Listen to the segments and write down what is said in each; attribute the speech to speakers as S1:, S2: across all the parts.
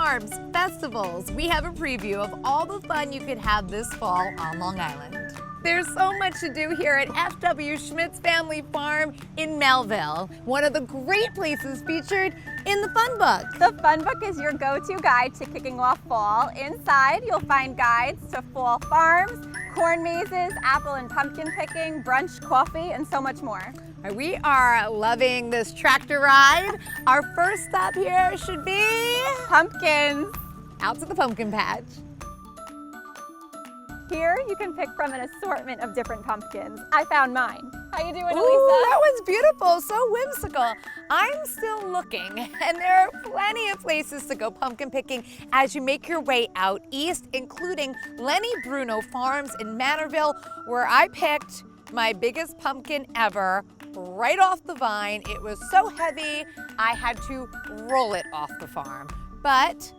S1: farms, festivals. We have a preview of all the fun you could have this fall on Long Island. There's so much to do here at F.W. Schmidt's Family Farm in Melville, one of the great places featured in the Fun Book.
S2: The Fun Book is your go-to guide to kicking off fall. Inside, you'll find guides to fall farms, corn mazes, apple and pumpkin picking, brunch, coffee, and so much more.
S1: We are loving this tractor ride. Our first stop here should be
S2: pumpkins.
S1: Out to the pumpkin patch.
S2: Here you can pick from an assortment of different pumpkins. I found mine. How you doing, Elisa?
S1: Ooh, that was beautiful, so whimsical. I'm still looking, and there are plenty of places to go pumpkin picking as you make your way out east, including Lenny Bruno Farms in Manorville, where I picked my biggest pumpkin ever right off the vine. It was so heavy, I had to roll it off the farm. But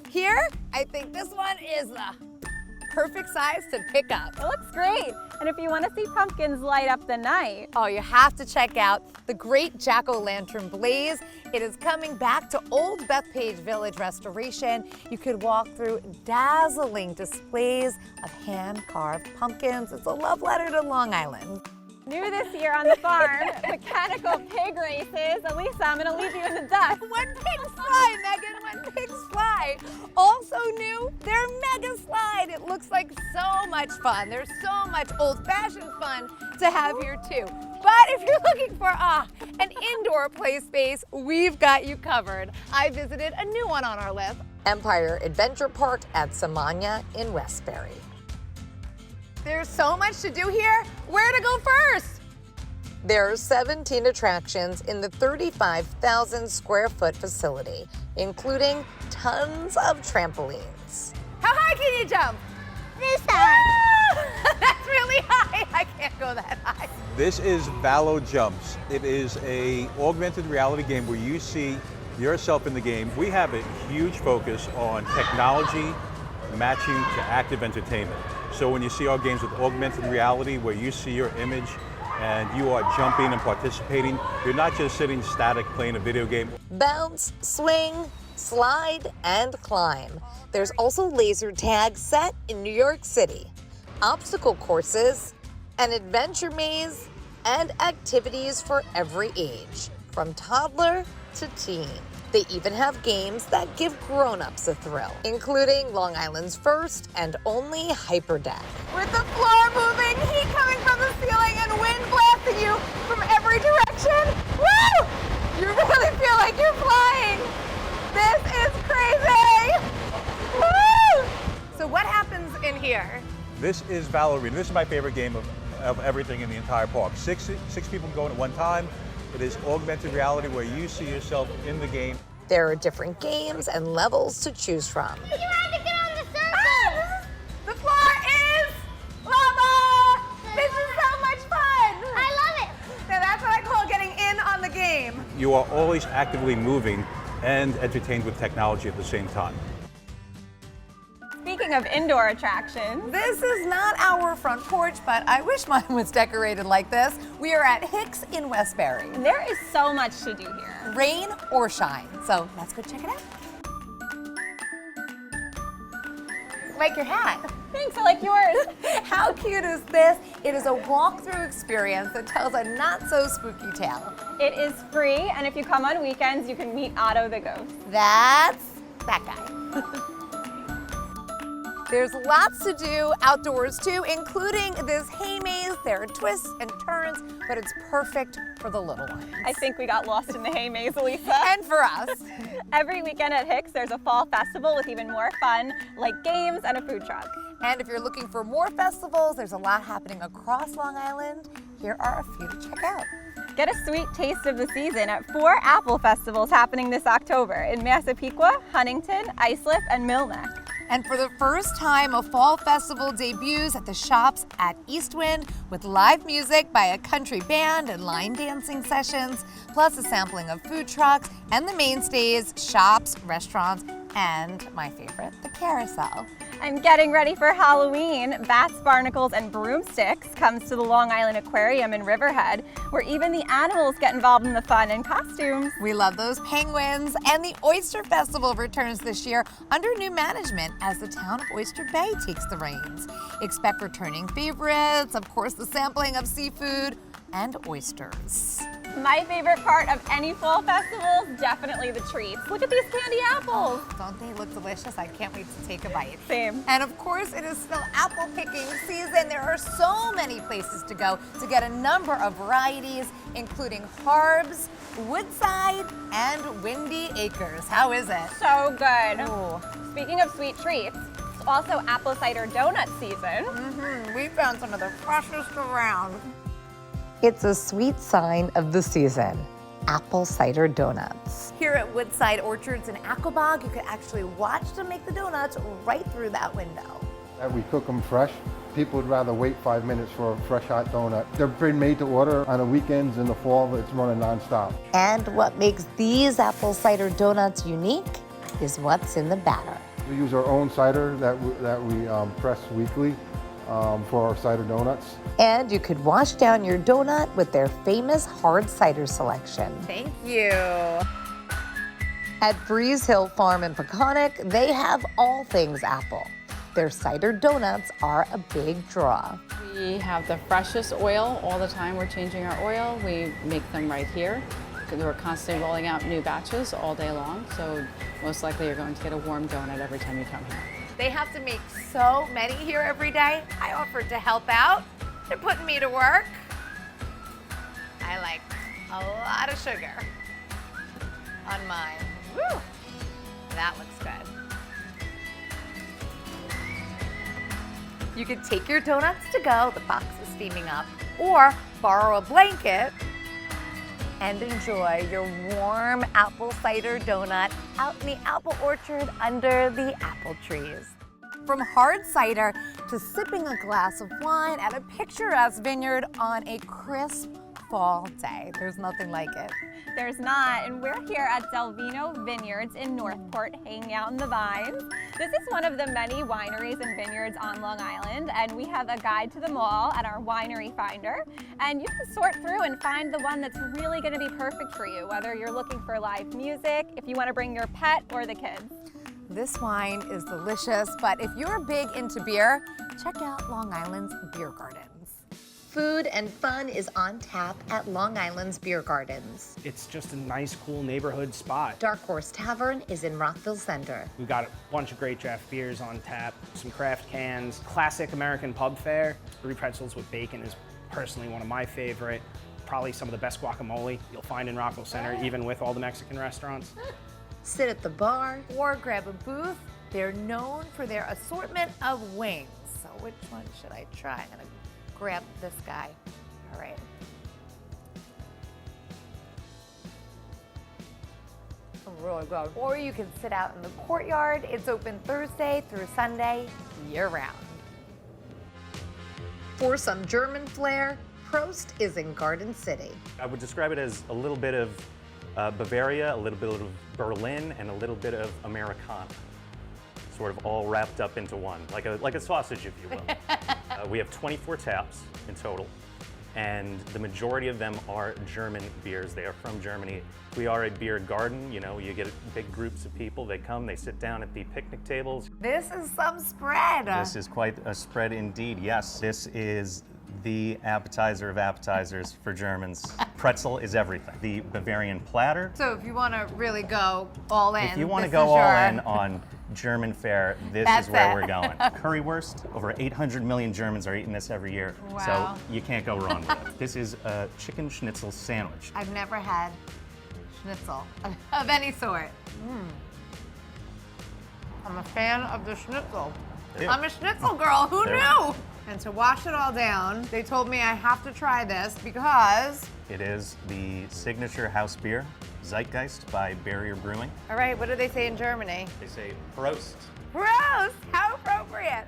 S1: here, I think this one is the perfect size to pick up.
S2: It looks great. And if you want to see pumpkins light up the night,
S1: oh, you have to check out the great jack-o'-lantern blaze. It is coming back to Old Bethpage Village restoration. You could walk through dazzling displays of hand-carved pumpkins. It's a love letter to Long Island.
S2: New this year on the farm, mechanical pig races. Elisa, I'm gonna leave you in the dust.
S1: When pigs fly, Megan, when pigs fly. Also new, their mega slide. It looks like so much fun. There's so much old-fashioned fun to have here too. But if you're looking for an indoor play space, we've got you covered. I visited a new one on our list, Empire Adventure Park at Samania in Westbury. There's so much to do here. Where to go first? There are 17 attractions in the 35,000 square foot facility, including tons of trampolines. How high can you jump?
S3: This high.
S1: That's really high. I can't go that high.
S4: This is Valo Jumps. It is a augmented reality game where you see yourself in the game. We have a huge focus on technology matching to active entertainment. So when you see our games with augmented reality, where you see your image and you are jumping and participating, you're not just sitting static playing a video game.
S1: Bounce, swing, slide, and climb. There's also laser tag set in New York City, obstacle courses, an adventure maze, and activities for every age, from toddler to teen. They even have games that give grown-ups a thrill, including Long Island's first and only Hyperdeck. With the floor moving, heat coming from the ceiling, and wind blasting you from every direction. Woo! You really feel like you're flying. This is crazy. Woo! So what happens in here?
S4: This is Valo Arena. This is my favorite game of everything in the entire park. Six people going at one time. It is augmented reality where you see yourself in the game.
S1: There are different games and levels to choose from.
S3: You had to get on the circle.
S1: The floor is lava! This is so much fun!
S3: I love it.
S1: Now that's what I call getting in on the game.
S4: You are always actively moving and entertained with technology at the same time.
S2: speaking of indoor attractions,
S1: This is not our front porch, but I wish mine was decorated like this. We are at Hicks in Westbury.
S2: there is so much to do here.
S1: Rain or shine. So let's go check it out. Like your hat.
S2: Thanks, I like yours.
S1: How cute is this? It is a walkthrough experience that tells a not so spooky tale.
S2: It is free, and if you come on weekends, you can meet Otto the ghost.
S1: That's that guy. There's lots to do outdoors too, including this hay maze. There are twists and turns, but it's perfect for the little ones.
S2: I think we got lost in the hay maze, Elisa.
S1: And for us.
S2: Every weekend at Hicks, there's a fall festival with even more fun, like games and a food truck.
S1: And if you're looking for more festivals, there's a lot happening across Long Island. Here are a few to check out.
S2: Get a sweet taste of the season at 4 apple festivals happening this October in Massapequa, Huntington, Islip, and Millneck.
S1: And for the first time, a fall festival debuts at the shops at Eastwind with live music by a country band and line dancing sessions, plus a sampling of food trucks and the mainstays, shops, restaurants, And my favorite, the carousel.
S2: And getting ready for Halloween, bats, barnacles, and broomsticks comes to the Long Island Aquarium in Riverhead, where even the animals get involved in the fun and costumes.
S1: We love those penguins. And the Oyster Festival returns this year under new management as the town of Oyster Bay takes the reins. Expect returning favorites, of course, the sampling of seafood and oysters.
S2: My favorite part of any fall festival is definitely the treats. Look at these candy apples.
S1: Don't they look delicious? I can't wait to take a bite.
S2: Same.
S1: And of course, it is still apple picking season. There are so many places to go to get a number of varieties, including Harbs, Woodside, and Windy Acres. How is it?
S2: So good.
S1: Ooh.
S2: Speaking of sweet treats, it's also apple cider donut season.
S1: We found some of the freshest around. It's a sweet sign of the season, apple cider donuts. Here at Woodside Orchards in Aquabog, you can actually watch them make the donuts right through that window.
S5: We cook them fresh. People would rather wait 5 minutes for a fresh hot donut. They're been made to order on the weekends. In the fall, it's running nonstop.
S1: And what makes these apple cider donuts unique is what's in the batter.
S5: We use our own cider that we press weekly for our cider donuts.
S1: And you could wash down your donut with their famous hard cider selection. Thank you. At Breeze Hill Farm in Peconic, they have all things apple. Their cider donuts are a big draw.
S6: We have the freshest oil all the time. We're changing our oil. We make them right here. We're constantly rolling out new batches all day long, so most likely you're going to get a warm donut every time you come here.
S1: They have to make so many here every day. I offered to help out. They're putting me to work. I like a lot of sugar on mine. Woo! That looks good. You can take your donuts to go, the box is steaming up, or borrow a blanket and enjoy your warm apple cider donut out in the apple orchard under the apple trees. From hard cider to sipping a glass of wine at a picturesque vineyard on a crisp fall day. There's nothing like it.
S2: There's not, and we're here at Delvino Vineyards in Northport, hanging out in the vines. This is one of the many wineries and vineyards on Long Island, and we have a guide to them all at our Winery Finder. And you can sort through and find the one that's really going to be perfect for you, whether you're looking for live music, if you want to bring your pet or the kids.
S1: This wine is delicious, but if you're big into beer, check out Long Island's Beer Gardens. Food and fun is on tap at Long Island's Beer Gardens.
S7: It's just a nice, cool neighborhood spot.
S1: Dark Horse Tavern is in Rockville Center.
S7: We've got a bunch of great draft beers on tap, some craft cans, classic American pub fare. Brie pretzels with bacon is personally one of my favorite. Probably some of the best guacamole you'll find in Rockville Center, even with all the Mexican restaurants.
S1: Sit at the bar or grab a booth. They're known for their assortment of wings. So which one should I try? I'm gonna grab this guy. All right. Really good. Or you can sit out in the courtyard. It's open Thursday through Sunday, year-round. For some German flair, Prost is in Garden City.
S8: I would describe it as a little bit of Bavaria, a little bit of Berlin, and a little bit of Americana. Sort of all wrapped up into one, like a sausage, if you will. We have 24 taps in total, and the majority of them are German beers. They are from Germany. We are a beer garden. You know, you get big groups of people. They come, they sit down at the picnic tables.
S1: This is some spread.
S8: This is quite a spread indeed, yes. This is the appetizer of appetizers for Germans. Pretzel is everything. The Bavarian platter.
S1: So if you want to really go all in,
S8: If you want to go all in on German fare, this is where we're going. Currywurst, over 800 million Germans are eating this every year.
S1: Wow.
S8: So you can't go wrong with it. This is a chicken schnitzel sandwich.
S1: I've never had schnitzel of any sort. I'm a fan of the schnitzel. I'm a schnitzel girl, who knew? And to wash it all down, they told me I have to try this because...
S8: It is the signature house beer, Zeitgeist by Barrier Brewing.
S1: All right, what do they say in Germany?
S8: They say Prost.
S1: Prost! How appropriate.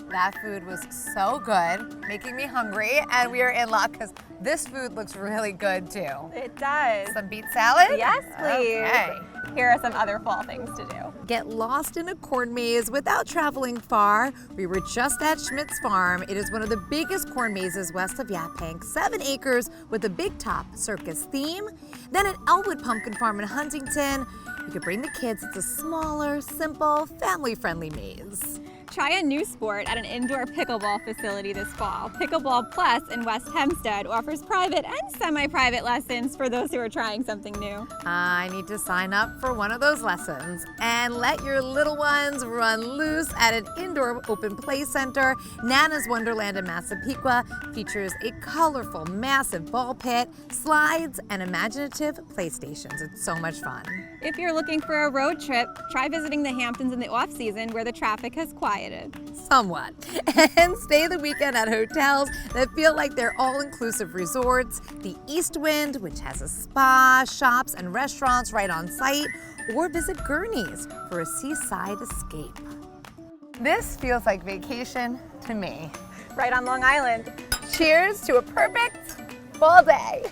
S1: That food was so good, making me hungry, and we are in luck because this food looks really good too.
S2: It does.
S1: Some beet salad?
S2: Yes, please.
S1: Okay.
S2: here are some other fall things to do.
S1: Get lost in a corn maze without traveling far. We were just at Schmidt's Farm. It is one of the biggest corn mazes west of Yaphank, 7 acres with a big top circus theme. Then at Elwood Pumpkin Farm in Huntington, you could bring the kids. It's a smaller, simple, family-friendly maze.
S2: Try a new sport at an indoor pickleball facility this fall. Pickleball Plus in West Hempstead offers private and semi-private lessons for those who are trying something new.
S1: I need to sign up for one of those lessons. And let your little ones run loose at an indoor open play center. Nana's Wonderland in Massapequa features a colorful, massive ball pit, slides, and imaginative playstations. It's so much fun.
S2: If you're looking for a road trip, try visiting the Hamptons in the off-season where the traffic has quieted.
S1: Somewhat. And stay the weekend at hotels that feel like they're all-inclusive resorts. The East Wind, which has a spa, shops, and restaurants right on site, or visit Gurney's for a seaside escape. This feels like vacation to me.
S2: Right on Long Island.
S1: Cheers to a perfect fall day.